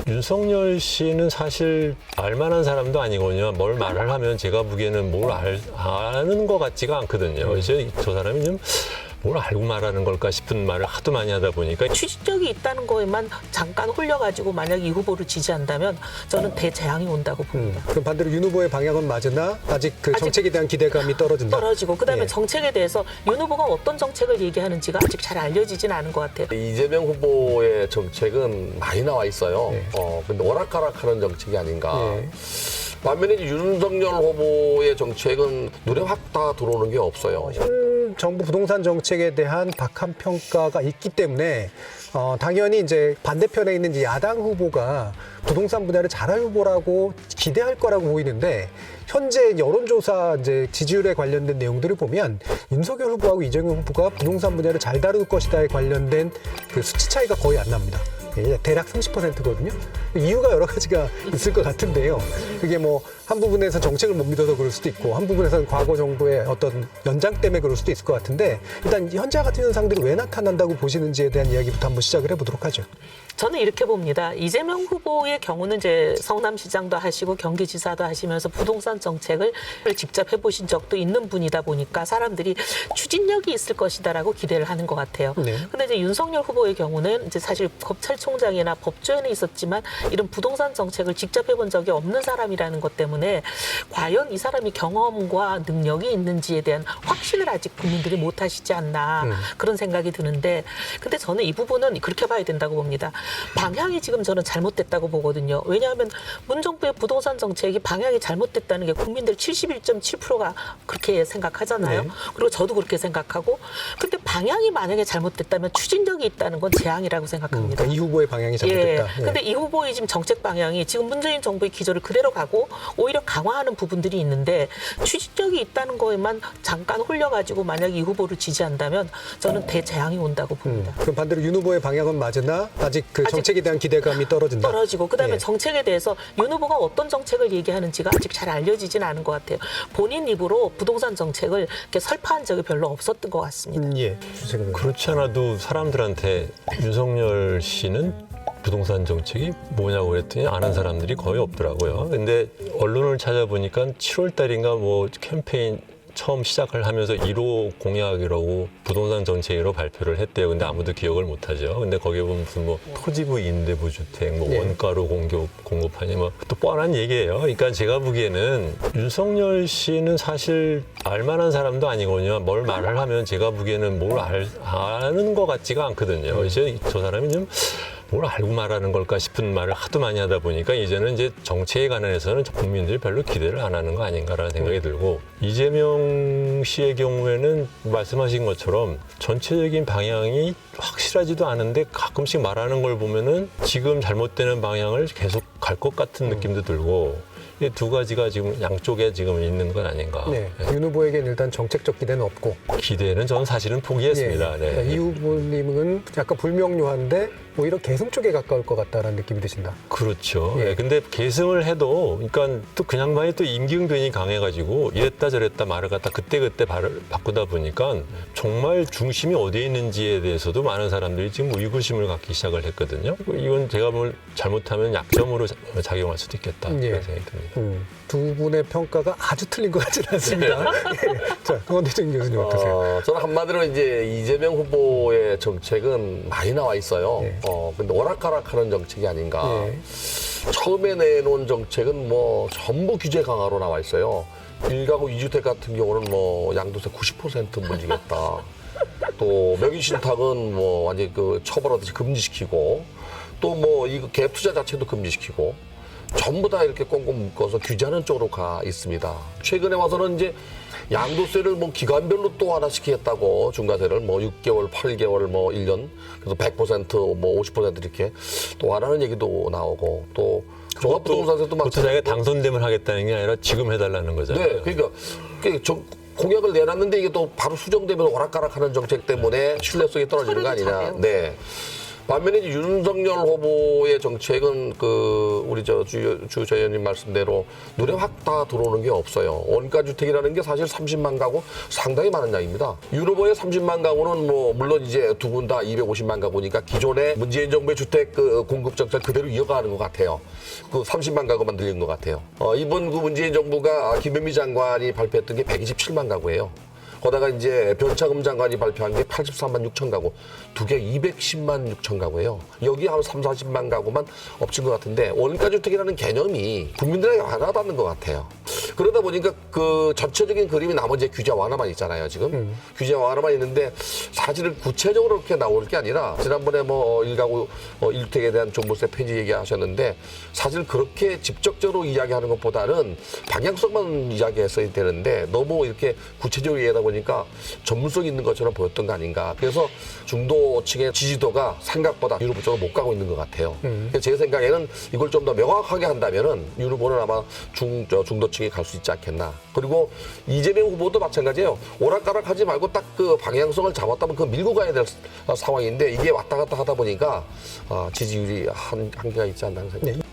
윤석열 씨는 사실 알만한 사람도 아니거든요. 뭘 말을 하면 제가 보기에는 뭘 아는 것 같지가 않거든요. 이제 저 사람이 좀 뭘 알고 말하는 걸까 싶은 말을 하도 많이 하다 보니까 추진력이 있다는 거에만 잠깐 홀려가지고 만약 이 후보를 지지한다면 저는 대재앙이 온다고 봅니다. 그럼 반대로 윤 후보의 방향은 맞으나 아직 그 정책에 대한 기대감이 떨어진다. 떨어지고 그다음에 예. 정책에 대해서 윤 후보가 어떤 정책을 얘기하는지가 아직 잘 알려지진 않은 것 같아요. 이재명 후보의 정책은 많이 나와 있어요. 네. 근데 오락가락하는 정책이 아닌가. 예. 반면에 이제 윤석열 후보의 정책은 눈에 확 다 들어오는 게 없어요. 현 정부 부동산 정책에 대한 박한 평가가 있기 때문에 당연히 이제 반대편에 있는 이제 야당 후보가 부동산 분야를 잘할 후보라고 기대할 거라고 보이는데 현재 여론조사 이제 지지율에 관련된 내용들을 보면 윤석열 후보하고 이재명 후보가 부동산 분야를 잘 다룰 것이다에 관련된 그 수치 차이가 거의 안 납니다. 예, 대략 30%거든요. 이유가 여러 가지가 있을 것 같은데요. 그게 뭐 한 부분에서 정책을 못 믿어서 그럴 수도 있고 한 부분에서는 과거 정부의 어떤 연장 때문에 그럴 수도 있을 것 같은데 일단 현재 같은 현상들이 왜 나타난다고 보시는지에 대한 이야기부터 한번 시작을 해보도록 하죠. 저는 이렇게 봅니다. 이재명 후보의 경우는 이제 성남시장도 하시고 경기지사도 하시면서 부동산 정책을 직접 해보신 적도 있는 분이다 보니까 사람들이 추진력이 있을 것이다라고 기대를 하는 것 같아요. 네. 근데 이제 윤석열 후보의 경우는 이제 사실 검찰총장이나 법조에는 있었지만 이런 부동산 정책을 직접 해본 적이 없는 사람이라는 것 때문에 과연 이 사람이 경험과 능력이 있는지에 대한 확신을 아직 국민들이 못 하시지 않나 그런 생각이 드는데 근데 저는 이 부분은 그렇게 봐야 된다고 봅니다. 방향이 지금 저는 잘못됐다고 보거든요. 왜냐하면 문 정부의 부동산 정책이 방향이 잘못됐다는 게 국민들 71.7%가 그렇게 생각하잖아요. 네. 그리고 저도 그렇게 생각하고 근데 방향이 만약에 잘못됐다면 추진력이 있다는 건 재앙이라고 생각합니다. 그러니까 이 후보의 방향이 잘못됐다. 예. 근데 이 후보의 지금 정책 방향이 지금 문재인 정부의 기조를 그대로 가고 오히려 강화하는 부분들이 있는데 추진력이 있다는 거에만 잠깐 홀려가지고 만약 이 후보를 지지한다면 저는 대재앙이 온다고 봅니다. 그럼 반대로 윤 후보의 방향은 맞으나 아직 그 정책에 대한 기대감이 떨어진다. 떨어지고 그다음에 예. 정책에 대해서 윤 후보가 어떤 정책을 얘기하는지가 아직 잘 알려지진 않은 것 같아요. 본인 입으로 부동산 정책을 이렇게 설파한 적이 별로 없었던 것 같습니다. 예. 주세요. 그렇지 않아도 사람들한테 윤석열 씨는 부동산 정책이 뭐냐고 그랬더니 아는 사람들이 거의 없더라고요. 근데 언론을 찾아보니까 7월 달인가 뭐 캠페인 처음 시작을 하면서 1호 공약이라고 부동산 정책으로 발표를 했대요. 근데 아무도 기억을 못 하죠. 근데 거기에 보면 무슨 뭐 토지부 임대부 주택, 뭐 예. 원가로 공급하니 뭐 또 뻔한 얘기예요. 그러니까 제가 보기에는 윤석열 씨는 사실 알만한 사람도 아니거든요. 뭘 말을 하면 제가 보기에는 뭘 아는 것 같지가 않거든요. 이제 저 사람이 좀 뭘 알고 말하는 걸까 싶은 말을 하도 많이 하다 보니까 이제는 이제 정책에 관해서는 국민들이 별로 기대를 안 하는 거 아닌가라는 생각이 들고 이재명 씨의 경우에는 말씀하신 것처럼 전체적인 방향이 확실하지도 않은데 가끔씩 말하는 걸 보면은 지금 잘못되는 방향을 계속 갈 것 같은 느낌도 들고 이 두 가지가 지금 양쪽에 지금 있는 건 아닌가. 네. 네. 윤 후보에게는 일단 정책적 기대는 없고. 기대는 저는 사실은 포기했습니다. 예. 네. 그러니까 이 후보님은 약간 불명료한데 오히려 계승 쪽에 가까울 것 같다라는 느낌이 드신다. 그렇죠. 예. 예. 근데 계승을 해도, 그러니까 또 그 양반이 또 임기응변이 강해가지고 이랬다 저랬다 말을 갖다 그때그때 바꾸다 보니까 정말 중심이 어디에 있는지에 대해서도 많은 사람들이 지금 의구심을 갖기 시작을 했거든요. 이건 제가 뭘 잘못하면 약점으로 작용할 수도 있겠다. 예. 그런 생각이 듭니다. 두 분의 평가가 아주 틀린 것 같지는 않습니다. 예. 자, 강원대중 교수님 어떠세요? 저는 한마디로 이제 이재명 후보의 정책은 많이 나와 있어요. 예. 근데 오락가락하는 정책이 아닌가. 예. 처음에 내놓은 정책은 뭐 전부 규제 강화로 나와 있어요. 1가구 2주택 같은 경우는 뭐 양도세 90% 물리겠다. 또 명의신탁은 뭐 완전히 그 처벌하듯이 금지시키고 또 뭐 이거 갭 투자 자체도 금지시키고 전부 다 이렇게 꽁꽁 묶어서 규제하는 쪽으로 가 있습니다. 최근에 와서는 이제 양도세를 뭐 기간별로 또 하나 시키겠다고 중과세를 뭐 6개월, 8개월, 뭐 1년 그래서 100%, 뭐 50% 이렇게 또 하라는 얘기도 나오고 또 종합부동산세도 막 그것도 자기가 당선되면 하겠다는 게 아니라 지금 해달라는 거잖아요. 네, 그러니까 공약을 내놨는데 이게 또 바로 수정되면 오락가락하는 정책 때문에 신뢰성이 떨어지는 거 아니냐. 네. 반면에 이제 윤석열 후보의 정책은 그 우리 주 의원님 말씀대로 눈에 확 다 들어오는 게 없어요. 원가 주택이라는 게 사실 30만 가구 상당히 많은 양입니다. 윤 후보의 30만 가구는 뭐 물론 이제 두 분 다 250만 가구니까 기존의 문재인 정부의 주택 그 공급 정책 그대로 이어가는 것 같아요. 그 30만 가구만 들린 것 같아요. 이번 그 문재인 정부가 김현미 장관이 발표했던 게 127만 가구예요. 거다가 이제 변창흠 장관이 발표한 게 83만 6천 가구, 두 개 210만 6천 가구예요. 여기 한 3, 40만 가구만 엎친 것 같은데 원가주택이라는 개념이 국민들에게 와닿는 것 같아요. 그러다 보니까 그 전체적인 그림이 나머지 규제 완화만 있잖아요, 지금. 규제 완화만 있는데 사실은 구체적으로 그렇게 나올 게 아니라 지난번에 뭐 1가구 1주택에 대한 종부세 폐지 얘기하셨는데 사실 그렇게 직접적으로 이야기하는 것보다는 방향성만 이야기했어야 되는데 너무 이렇게 구체적으로 얘기하다 보니까 전문성이 있는 것처럼 보였던 거 아닌가. 그래서 중도층의 지지도가 생각보다 윤 후보 쪽으로 못 가고 있는 것 같아요. 그래서 제 생각에는 이걸 좀 더 명확하게 한다면은 윤 후보는 아마 중도층이 갈 수 있지 않겠나. 그리고 이재명 후보도 마찬가지예요. 오락가락하지 말고 딱 그 방향성을 잡았다면 그 밀고 가야 될 상황인데 이게 왔다 갔다 하다 보니까 지지율이 한계가 있지 않나 생각합니다.